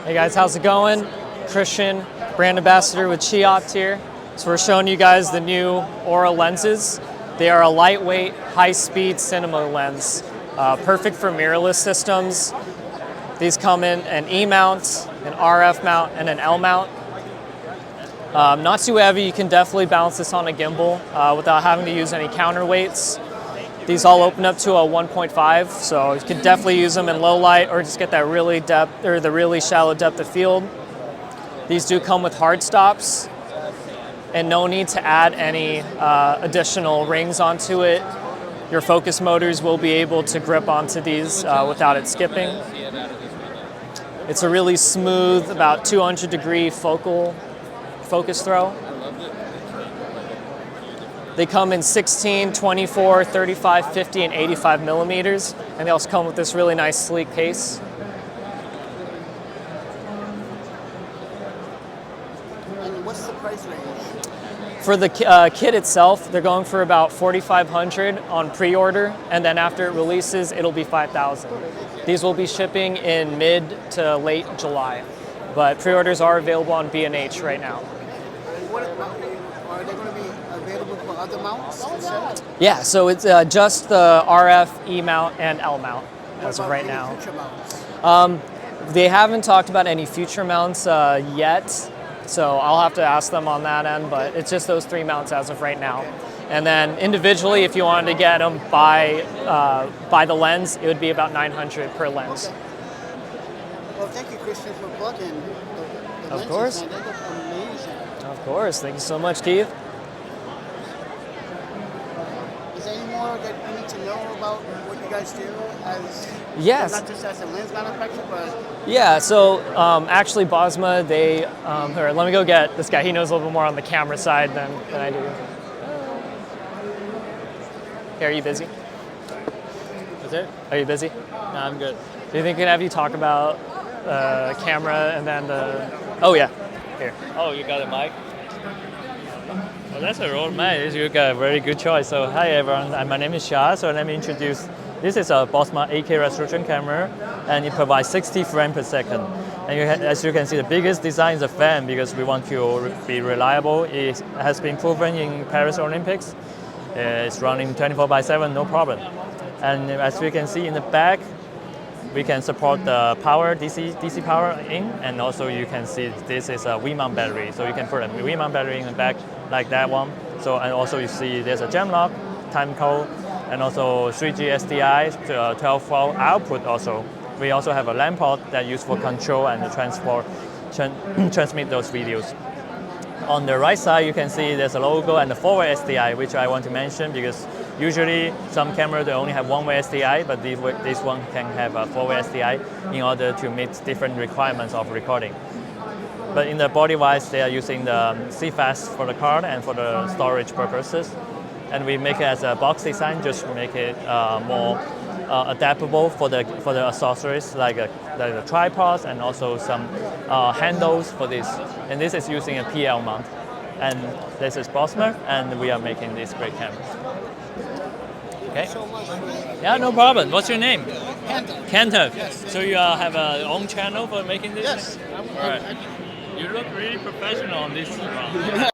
Hey guys, how's it going? Christian, brand ambassador with ChiOpt here. So we're showing you guys the new Aura lenses. They are a lightweight, high-speed cinema lens, perfect for mirrorless systems. These come in an E mount, an RF mount, and an L mount. Not too heavy, you can definitely balance this on a gimbal without having to use any counterweights. These all open up to a 1.5, so you can definitely use them in low light or just get that really depth or the really shallow depth of field. These do come with hard stops and no need to add any additional rings onto it. Your focus motors will be able to grip onto these without it skipping. It's a really smooth, about 200-degree focus throw. They come in 16, 24, 35, 50, and 85 millimeters, and they also come with this really nice sleek case. And what's the price range? For the kit itself, they're going for about $4,500 on pre-order, and then after it releases, it'll be $5,000. These will be shipping in mid to late July, but pre-orders are available on B&H right now. What are they going to be available for other mounts? Yeah, so it's just the RF E mount and L mount as of right now. Future mounts? They haven't talked about any future mounts yet, so I'll have to ask them on that end, but it's just those three mounts as of right now. And then individually, if you wanted to get them by the lens, it would be about $900 per lens. Well, thank you, Christian, for plugging the lenses. Of course. Man, they look amazing. Of course. Thank you so much, Keith. Is there any more that we need to know about what you guys do as Yes. not just as a lens manufacturer, but Yeah, so actually BOSMA, they, here, let me go get this guy. He knows a little bit more on the camera side than I do. Hey, are you busy? Is it? Are you busy? No, I'm good. Do you think we can have you talk about camera and then the... Oh yeah, here. Oh, you got a mic? Well, that's a roll mic. You got a very good choice. So, hi everyone. My name is Shah. So let me introduce. This is a BOSMA 8K resolution camera, and it provides 60 frames per second. And as you can see, the biggest design is a fan because we want to be reliable. It has been proven in Paris Olympics. It's running 24/7, no problem. And as we can see in the back, we can support the power, DC power in, and also you can see this is a V-mount battery. So you can put a V-mount battery in the back like that one. So, and also you see there's a gem lock, time code, and also 3G SDI, 12-volt output also. We also have a LAN port that used for control and transmit those videos. On the right side, you can see there's a logo and the 4-way SDI, which I want to mention because usually some cameras they only have 1-way SDI, but this one can have a 4-way SDI in order to meet different requirements of recording. But in the body-wise, they are using the CFast for the card and for the storage purposes. And we make it as a box design just to make it more adaptable for the accessories like the tripods and also some handles for this. And this is using a PL mount. And this is BOSMA, and we are making these great cameras. Okay. so much. Yeah, no problem. What's your name? Panda. Kenta. Yes. So you have a own channel for making this? Yes. All right. You look really professional on this.